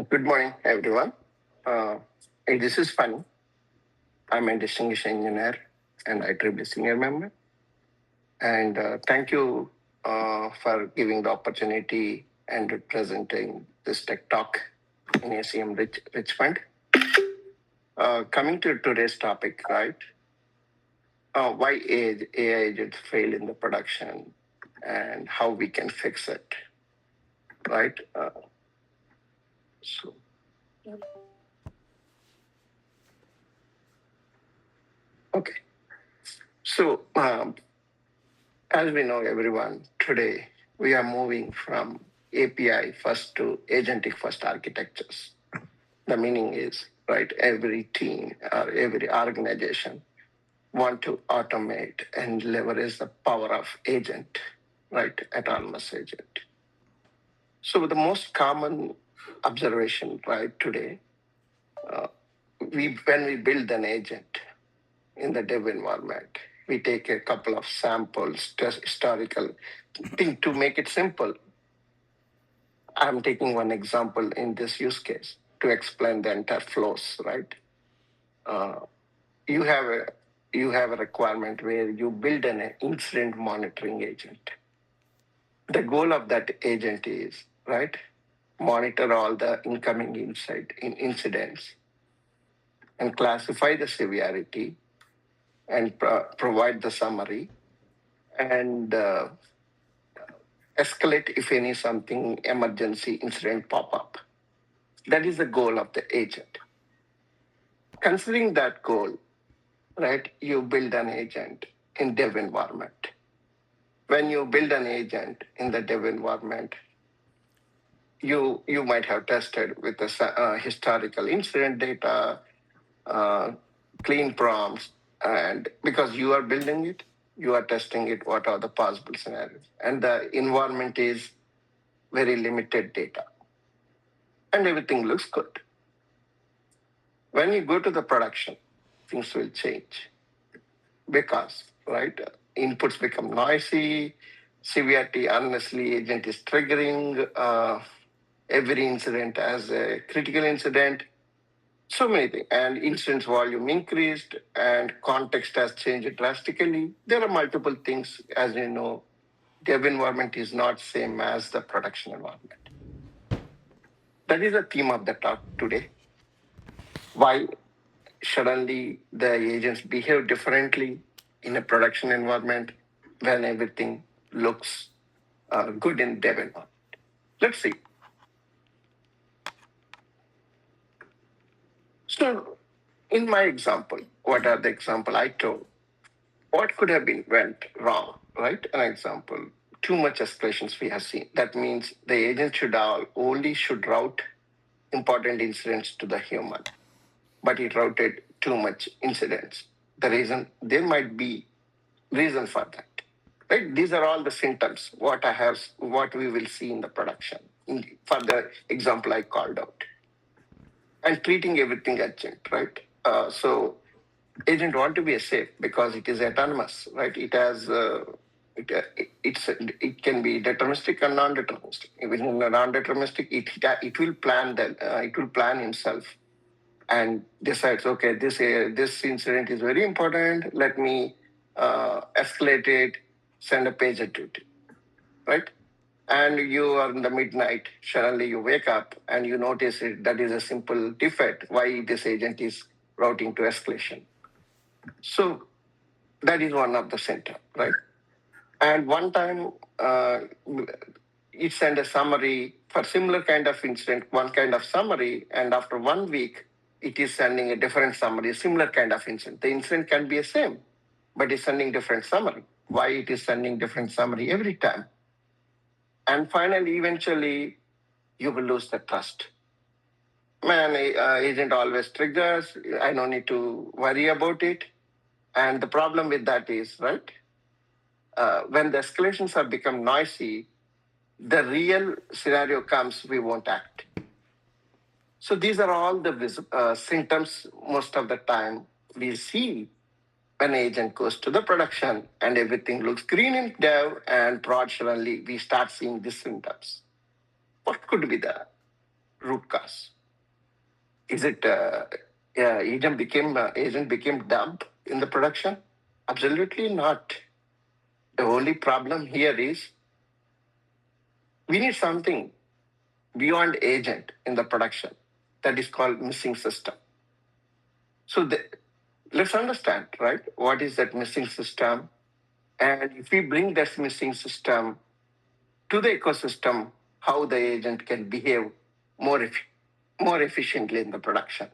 Good morning, everyone. Hey, this is Funny. I'm a distinguished engineer and IEEE senior member. And thank you for giving the opportunity and presenting this tech talk in ACM Richmond. Coming to today's topic, right? Why AI agents fail in the production and how we can fix it, right? Okay. So, as we know, everyone, today we are moving from API first to agentic first architectures. The meaning is, right, every team or every organization want to automate and leverage the power of agent, right, autonomous agent. So the most common observation, right, today, when we build an agent in the dev environment, we take a couple of samples, test historical thing to make it simple. I'm taking one example in this use case to explain the entire flows, right? You have a requirement where you build an incident monitoring agent. The goal of that agent is, right, monitor all the incoming incidents and classify the severity and provide the summary and escalate if any something emergency incident pop up. That is the goal of the agent. Considering that goal, right, you build an agent in dev environment. When you build an agent in the dev environment, you might have tested with the historical incident data, clean prompts, and because you are building it, you are testing it, what are the possible scenarios. And the environment is very limited data. And everything looks good. When you go to the production, things will change. Because, right, inputs become noisy, severity, honestly, agent is triggering every incident as a critical incident. So many things. And incidence volume increased and context has changed drastically. There are multiple things, as you know. Dev environment is not same as the production environment. That is the theme of the talk today. Why suddenly the agents behave differently in a production environment when everything looks good in dev environment. Let's see. So in my example, what are the example I told? What could have been went wrong, right? An example, too much escalations we have seen. That means the agent should route important incidents to the human, but it routed too much incidents. There might be reason for that, right? These are all the symptoms, what we will see in the production, for the example I called out. And treating everything urgent, right? So agent want to be safe because it is autonomous, right? It has it can be deterministic and non-deterministic. Even in a non-deterministic, it will plan himself and decides, okay, this incident is very important. Let me escalate it, send a pager to it, right? And you are in the midnight, suddenly you wake up and you notice that is a simple defect, why this agent is routing to escalation. So that is one of the center, right? And one time it sent a summary for similar kind of incident, one kind of summary, and after 1 week, it is sending a different summary, similar kind of incident. The incident can be the same, but it's sending different summary. Why it is sending different summary every time? And finally, eventually, you will lose the trust. Man, agent always triggers. I don't need to worry about it. And the problem with that is, right, when the escalations have become noisy, the real scenario comes, we won't act. So these are all the symptoms most of the time we see when agent goes to the production and everything looks green in dev and prod suddenly we start seeing these symptoms. What could be the root cause? Is it agent became dumb in the production? Absolutely not. The only problem here is we need something beyond agent in the production that is called missing system. So let's understand, right? What is that missing system? And if we bring that missing system to the ecosystem, how the agent can behave more efficiently in the production.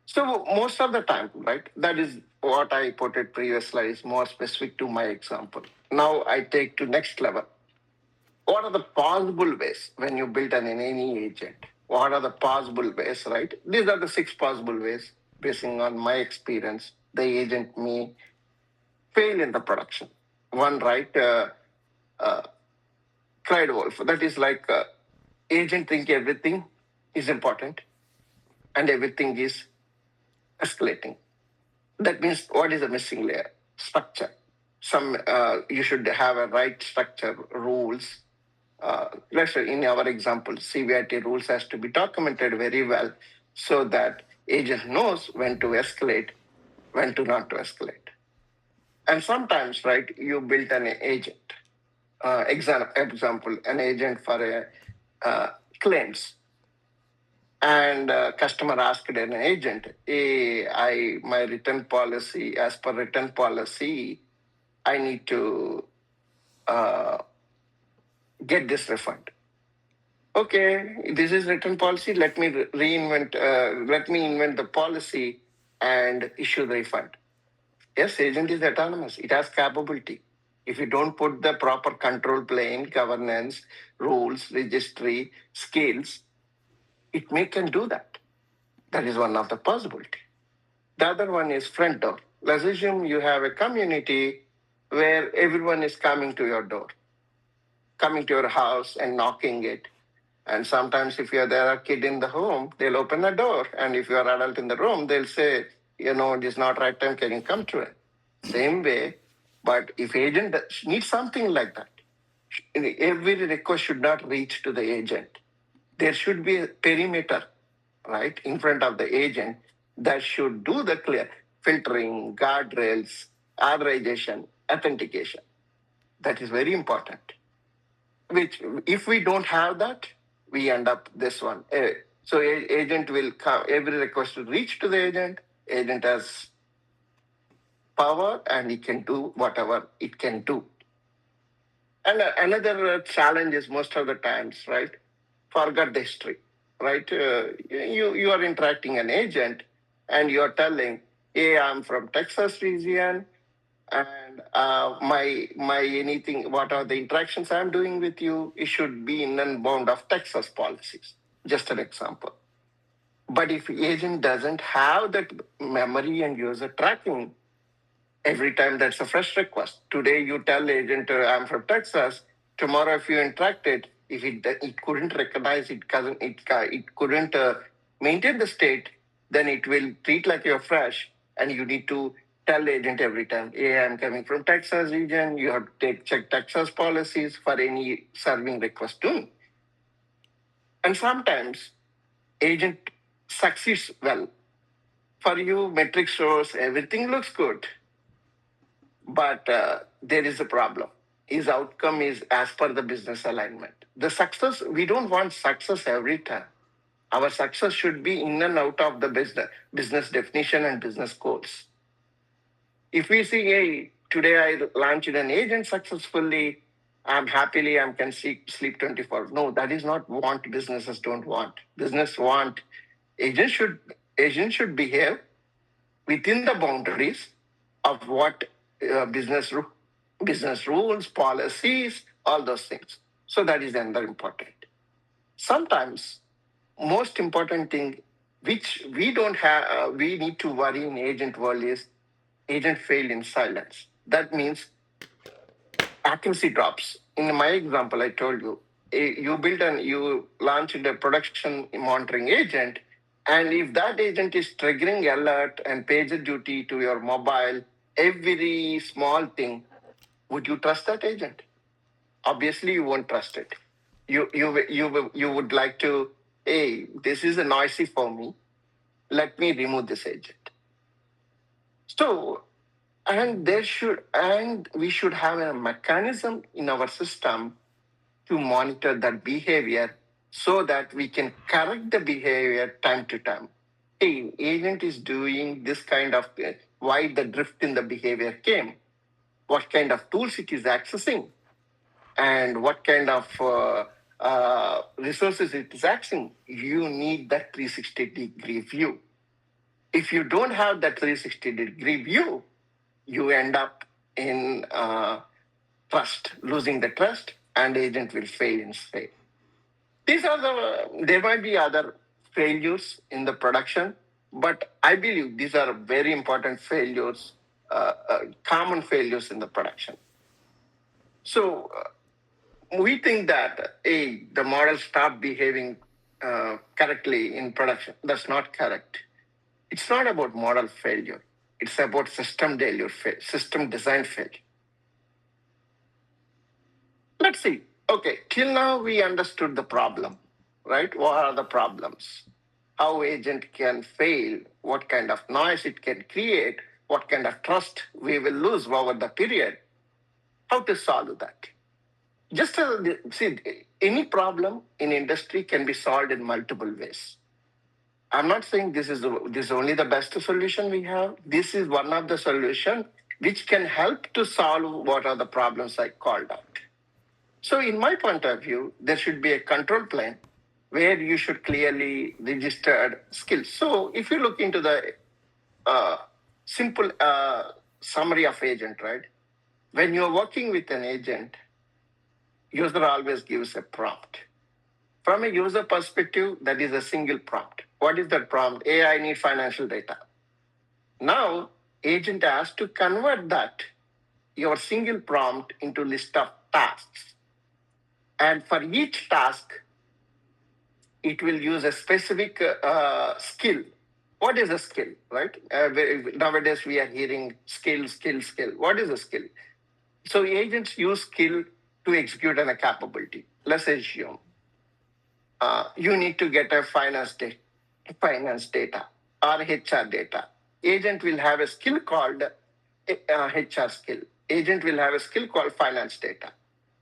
So most of the time, right, that is what I put it previously is more specific to my example. Now I take to next level. What are the possible ways when you build any agent? What are the possible ways, right? These are the 6 possible ways, basing on my experience, the agent may fail in the production. One, right, Clyde Wolf, that is like agent think everything is important and everything is escalating. That means what is the missing layer? Structure. You should have a right structure, rules. Let's say in our example, CVIT rules has to be documented very well so that agent knows when to escalate, when to not to escalate. And sometimes, right, you built an agent. Example, an agent for claims. And customer asked an agent, hey, my return policy, as per return policy, I need to get this refund. Okay, this is return policy. Let me invent the policy and issue the refund. Yes, agent is autonomous. It has capability. If you don't put the proper control plane, governance, rules, registry, skills, it can do that. That is one of the possibility. The other one is front door. Let's assume you have a community where everyone is coming to your door, coming to your house and knocking it. And sometimes if there are a kid in the home, they'll open the door. And if you're adult in the room, they'll say, it is not right time, can you come to it? Same way, but if agent needs something like that, every request should not reach to the agent. There should be a perimeter, right, in front of the agent that should do the clear filtering, guardrails, authorization, authentication. That is very important. Which, if we don't have that, we end up this one. So agent will come, every request will reach to the agent. Agent has power and it can do whatever it can do. And another challenge is most of the times, right, forget the history, right? You are interacting an agent and you are telling, hey, I'm from Texas region and my anything, what are the interactions I'm doing with you, it should be in and bound of Texas policies. Just an example. But if agent doesn't have that memory and user tracking, every time that's a fresh request. Today you tell agent, I'm from Texas. Tomorrow if you interact it, if it couldn't recognize, it couldn't maintain the state, then it will treat like you're fresh and you need to tell agent every time, hey, I'm coming from Texas region. You have to check Texas policies for any serving request to me. And sometimes agent succeeds well. For you, metric shows everything looks good. But there is a problem. His outcome is as per the business alignment. The success, we don't want success every time. Our success should be in and out of the business definition and business goals. If we see, hey, today I launched an agent successfully, I can sleep 24. No, that is not what businesses don't want. Business want, agents should behave within the boundaries of what business rules, policies, all those things. So that is another important. Sometimes, most important thing which we don't have, we need to worry in agent world is agent fail in silence. That means accuracy drops. In my example, I told you, you launched a production monitoring agent, and if that agent is triggering alert and pager duty to your mobile, every small thing, would you trust that agent? Obviously, you won't trust it. You would like to hey, this is noisy for me. Let me remove this agent. So, and we should have a mechanism in our system to monitor that behavior so that we can correct the behavior time to time. Hey, agent is doing this kind of, why the drift in the behavior came, what kind of tools it is accessing, and what kind of resources it is accessing. You need that 360-degree view. If you don't have that 360-degree view, you end up in losing the trust, and agent will fail instead. There might be other failures in the production, but I believe these are very important failures, common failures in the production. So we think that the model stopped behaving correctly in production. That's not correct. It's not about model failure. It's about system design failure. Let's see. Okay, till now we understood the problem, right? What are the problems? How agent can fail, what kind of noise it can create, what kind of trust we will lose over the period, how to solve that. Just see, any problem in industry can be solved in multiple ways. I'm not saying this is only the best solution we have. This is one of the solutions which can help to solve what are the problems I called out. So in my point of view, there should be a control plane where you should clearly register skills. So if you look into the simple summary of agent, right? When you're working with an agent, user always gives a prompt. From a user perspective, that is a single prompt. What is that prompt? I need financial data. Now, agent has to convert that, your single prompt, into list of tasks. And for each task, it will use a specific skill. What is a skill, right? Nowadays, we are hearing skill. What is a skill? So agents use skill to execute on a capability. Let's assume you need to get a finance data or HR data. Agent will have a skill called HR skill. Agent will have a skill called finance data.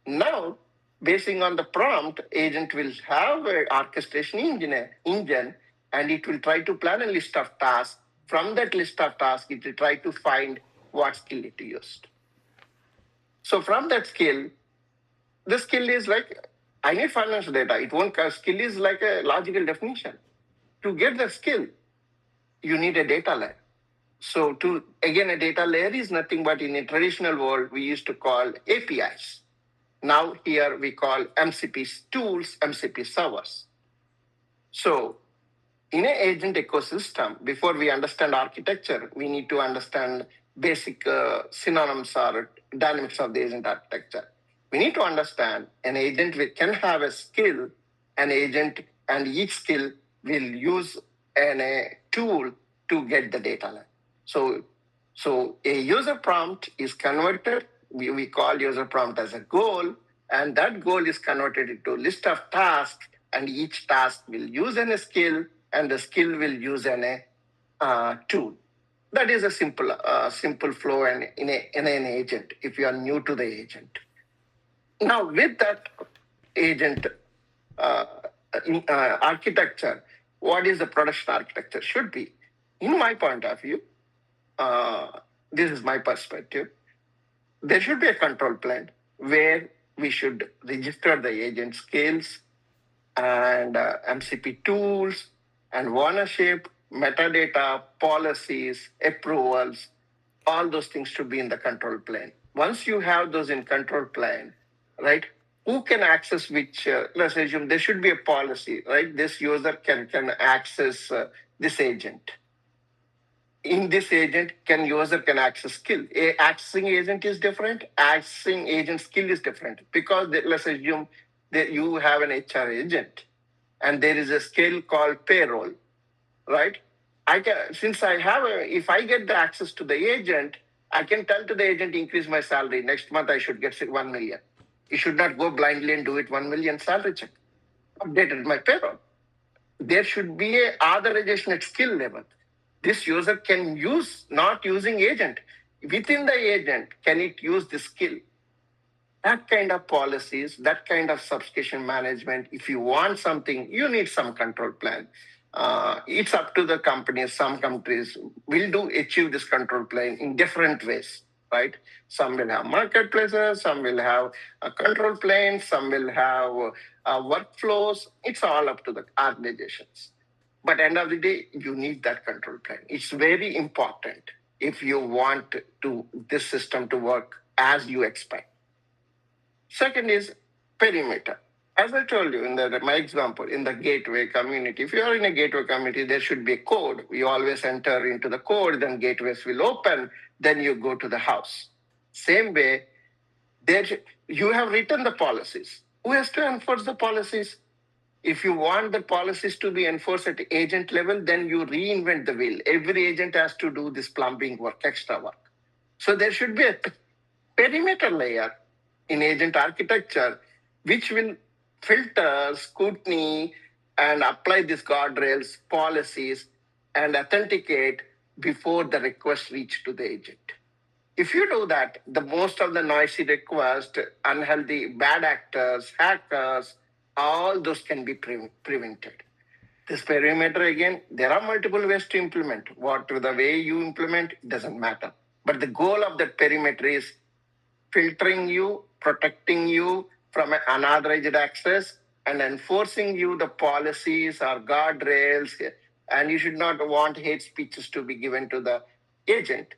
Now, basing on the prompt, agent will have an orchestration engine, and it will try to plan a list of tasks. From that list of tasks, it will try to find what skill it used. So from that skill, the skill is like, I need financial data. Skill is like a logical definition. To get the skill, you need a data layer. So a data layer is nothing but, in a traditional world, we used to call APIs. Now here we call MCP tools, MCP servers. So in an agent ecosystem, before we understand architecture, we need to understand basic synonyms or dynamics of the agent architecture. We need to understand an agent can have a skill, an agent, and each skill will use a tool to get the data line. So a user prompt is converted. We call user prompt as a goal, and that goal is converted into a list of tasks, and each task will use a skill, and the skill will use a tool. That is a simple flow in an agent, if you are new to the agent. Now, with that agent architecture, what is the production architecture should be? In my point of view, this is my perspective, there should be a control plane where we should register the agent skills and MCP tools and ownership, metadata, policies, approvals, all those things should be in the control plane. Once you have those in control plane, right, who can access which, let's assume there should be a policy, right? This user can access this agent. In this agent, user can access skill. Accessing agent is different. Accessing agent skill is different, because let's assume that you have an HR agent and there is a skill called payroll, right? If I get the access to the agent, I can tell to the agent, increase my salary. Next month, I should get 1 million. You should not go blindly and do it 1 million salary check. Updated my payroll. there should be a authorization at skill level. This user can use, not using agent. Within the agent, can it use the skill? That kind of policies, that kind of subscription management, if you want something, you need some control plan. It's up to the companies. Some countries will achieve this control plan in different ways, right? Some will have marketplaces, some will have a control plane, some will have workflows. It's all up to the organizations. But end of the day, you need that control plan. It's very important if you want this system to work as you expect. Second is perimeter. As I told you in my example, in the gateway community, if you are in a gateway community, there should be a code. You always enter into the code, then gateways will open, then you go to the house. Same way, you have written the policies. Who has to enforce the policies? If you want the policies to be enforced at agent level, then you reinvent the wheel. Every agent has to do this plumbing work, extra work. So there should be a perimeter layer in agent architecture, which will filter, scrutiny, and apply these guardrails, policies, and authenticate before the request reach to the agent. If you do that, the most of the noisy requests, unhealthy, bad actors, hackers, all those can be prevented. This perimeter, again, there are multiple ways to implement. The way you implement doesn't matter. But the goal of that perimeter is filtering you, protecting you from unauthorized access, and enforcing you the policies or guardrails. And you should not want hate speeches to be given to the agent.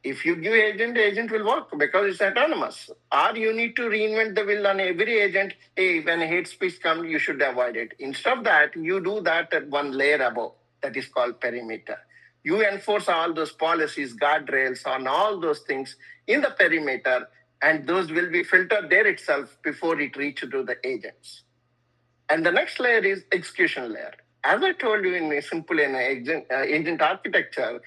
If you give agent will work because it's autonomous. Or you need to reinvent the wheel on every agent. Hey, when hate speech comes, you should avoid it. Instead of that, you do that at one layer above. That is called perimeter. You enforce all those policies, guardrails on all those things in the perimeter, and those will be filtered there itself before it reaches to the agents. And the next layer is execution layer. As I told you in a simple agent architecture,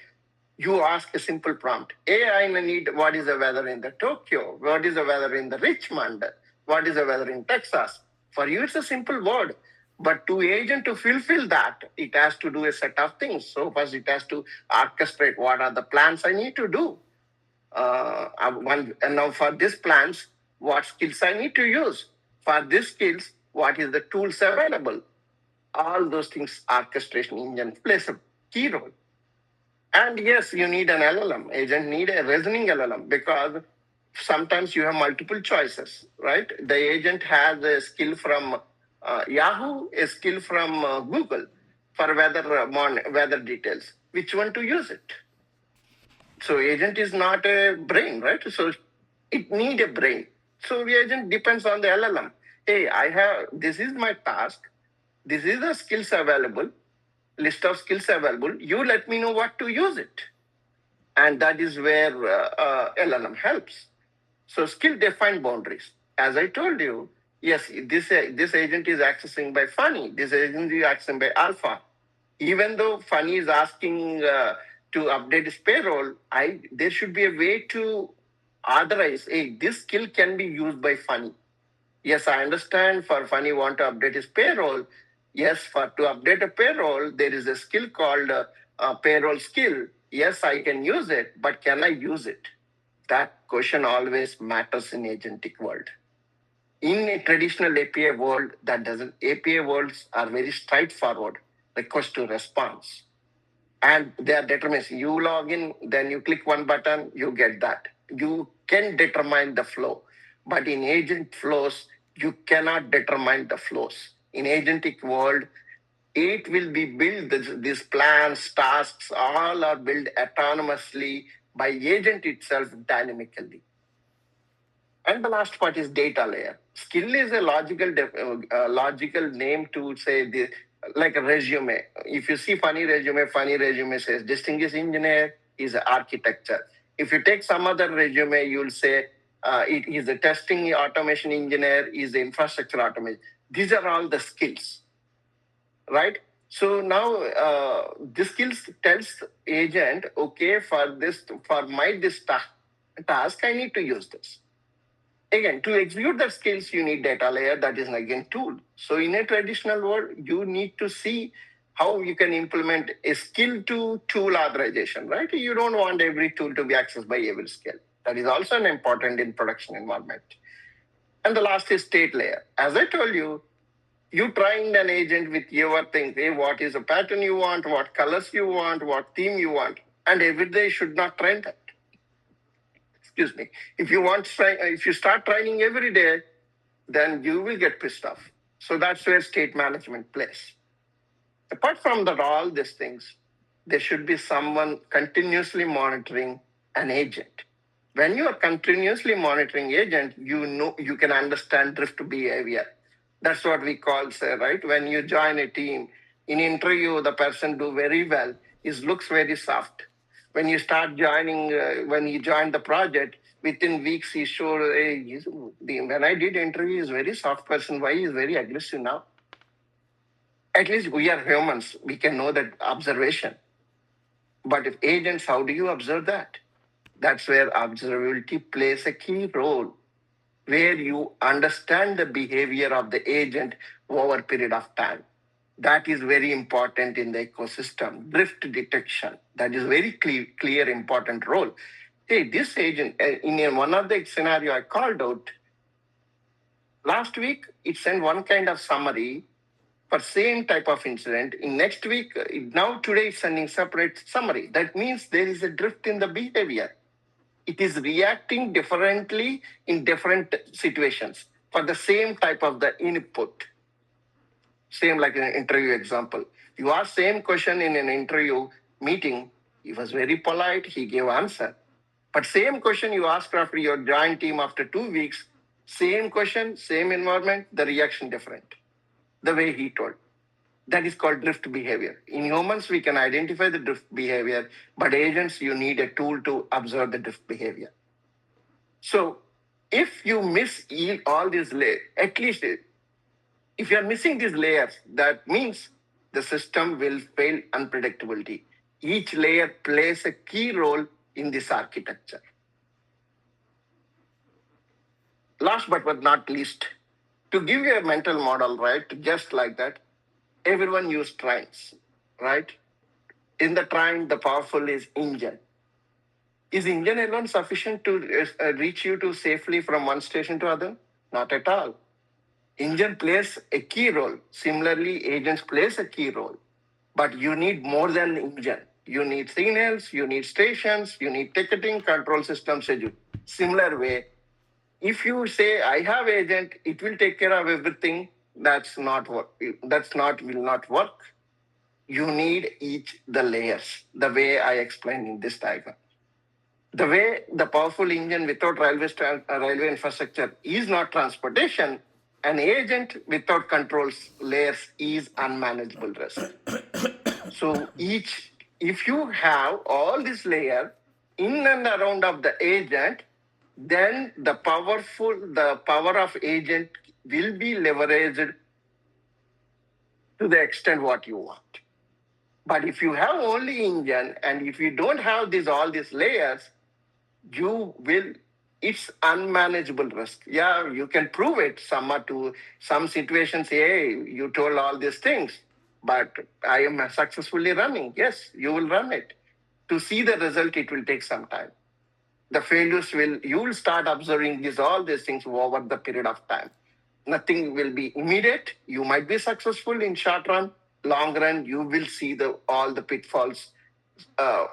you ask a simple prompt. I need what is the weather in the Tokyo? What is the weather in the Richmond? What is the weather in Texas? For you, it's a simple word. But to agent to fulfill that, it has to do a set of things. So first it has to orchestrate what are the plans I need to do. And now for these plans, what skills I need to use. For these skills, what is the tools available? All those things, orchestration engine plays a key role. And yes, you need an LLM. Agent need a reasoning LLM because sometimes you have multiple choices, right? The agent has a skill from Yahoo, a skill from Google for weather details. Which one to use it? So agent is not a brain, right? So it need a brain. So the agent depends on the LLM. Hey, this is my task. This is the skills available, list of skills available. You let me know what to use it. And that is where LLM helps. So skill defined boundaries. As I told you, yes, this agent is accessing by Funny. This agent is accessing by Alpha. Even though Funny is asking to update his payroll, there should be a way to authorize, hey, this skill can be used by Funny. Yes, I understand for Funny want to update his payroll. Yes, to update a payroll, there is a skill called payroll skill. Yes, I can use it, but can I use it? That question always matters in agentic world. In a traditional API world, that doesn't. API worlds are very straightforward, request to response. And they are determined. You log in, then you click one button, you get that. You can determine the flow. But in agent flows, you cannot determine the flows. In agentic world, it will be built, these plans, tasks, all are built autonomously by agent itself dynamically. And the last part is data layer. Skill is a logical name to say like a resume. If you see Funny resume says distinguished engineer is architecture. If you take some other resume, you'll say it is a testing automation engineer, is infrastructure automation. These are all the skills, right? So now the skills tells agent, okay, for my task, I need to use this. Again, to execute the skills, you need data layer. That is again tool. So in a traditional world, you need to see how you can implement a skill to tool authorization, right? You don't want every tool to be accessed by every skill. That is also an important in production environment. And the last is state layer. As I told you, you trained an agent with your things. Hey, what is the pattern you want? What colors you want? What theme you want? And every day should not train that. Excuse me. If you start training every day, then you will get pissed off. So that's where state management plays. Apart from that, all these things, there should be someone continuously monitoring an agent. When you are continuously monitoring agent, you know you can understand drift behavior. That's what we call, say, right? When you join a team, in interview, the person do very well. It looks very soft. When you start joining, when you join the project, within weeks he showed, hey, when I did interview, he's very soft person. Why he's very aggressive now? At least we are humans. We can know that observation. But if agents, how do you observe that? That's where observability plays a key role, where you understand the behavior of the agent over a period of time. That is very important in the ecosystem. Drift detection, that is very clear important role. Hey, this agent, in one of the scenario I called out, last week it sent one kind of summary for same type of incident. In next week, now today it's sending separate summary. That means there is a drift in the behavior. It is reacting differently in different situations for the same type of the input. Same like in an interview example. You ask same question in an interview meeting, he was very polite, he gave answer. But same question you ask after your joint team after 2 weeks, same question, same environment, the reaction different. The way he told. That is called drift behavior. In humans, we can identify the drift behavior, but agents, you need a tool to observe the drift behavior. So if you miss all these layers, at least if you are missing these layers, that means the system will fail unpredictability. Each layer plays a key role in this architecture. Last but not least, to give you a mental model, right, just like that, everyone use trains, right? In the train, the powerful is engine. Is engine alone sufficient to reach you to safely from one station to other? Not at all. Engine plays a key role. Similarly, agents plays a key role. But you need more than engine. You need signals, you need stations, you need ticketing, control system, schedule. Similar way, if you say, I have agent, it will take care of everything, will not work. You need each the layers, the way I explained in this diagram. The way the powerful engine without railway infrastructure is not transportation, an agent without controls layers is unmanageable risk. So if you have all this layer in and around of the agent, then the power of agent will be leveraged to the extent what you want. But if you have only engine and if you don't have all these layers, it's unmanageable risk. Yeah, you can prove it some situations, hey, you told all these things, but I am successfully running. Yes, you will run it. To see the result, it will take some time. The failures you will start observing all these things over the period of time. Nothing will be immediate. You might be successful in short run, long run, you will see all the pitfalls,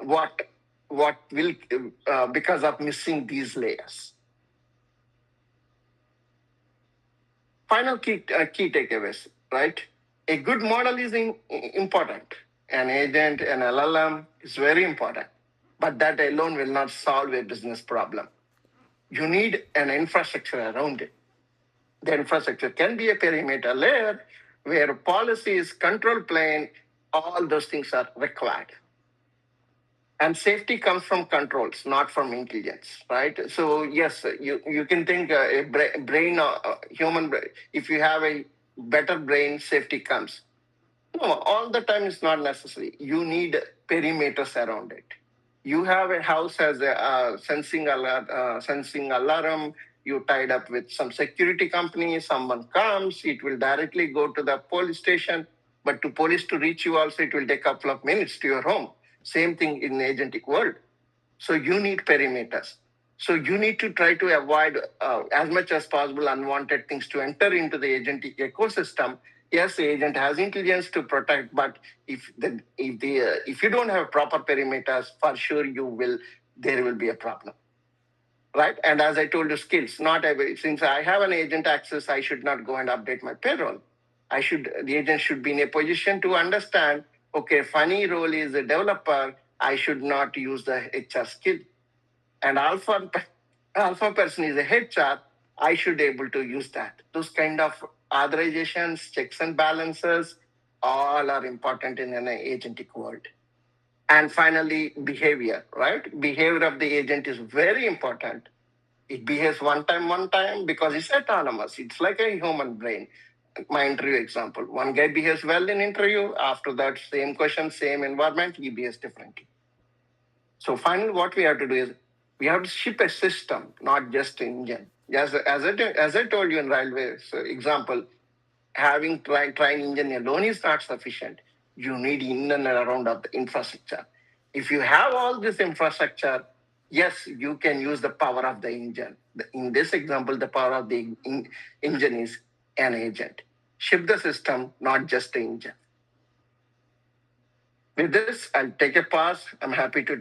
what will because of missing these layers. Final key takeaways, right? A good model is important. An agent, an LLM is very important, but that alone will not solve a business problem. You need an infrastructure around it. The infrastructure can be a perimeter layer where policies, control plane, all those things are required. And safety comes from controls, not from intelligence, right? So yes, you can think a brain, human brain, if you have a better brain, safety comes. No, all the time is not necessary. You need perimeters around it. You have a house as a sensing alarm, you tied up with some security company, someone comes, it will directly go to the police station, but to police to reach you also, it will take a couple of minutes to your home. Same thing in agentic world. So you need perimeters. So you need to try to avoid as much as possible unwanted things to enter into the agentic ecosystem. Yes, the agent has intelligence to protect, but if you don't have proper perimeters, for sure there will be a problem, right? And as I told you, skills. Since I have an agent access, I should not go and update my payroll. The agent should be in a position to understand. Okay, funny role is a developer. I should not use the HR skill. And alpha person is a HR. I should be able to use that. Those kind of authorizations, checks and balances, all are important in an agentic world. And finally, behavior, right? Behavior of the agent is very important. It behaves one time because it's autonomous. It's like a human brain. My interview example. One guy behaves well in interview. After that, same question, same environment, he behaves differently. So finally, what we have to do is we have to ship a system, not just an engine. As I told you in railways example, having train engine alone is not sufficient. You need in and around of the infrastructure. If you have all this infrastructure, yes, you can use the power of the engine. In this example, the power of the engine is an agent. Ship the system, not just the engine. With this, I'll take a pause. I'm happy to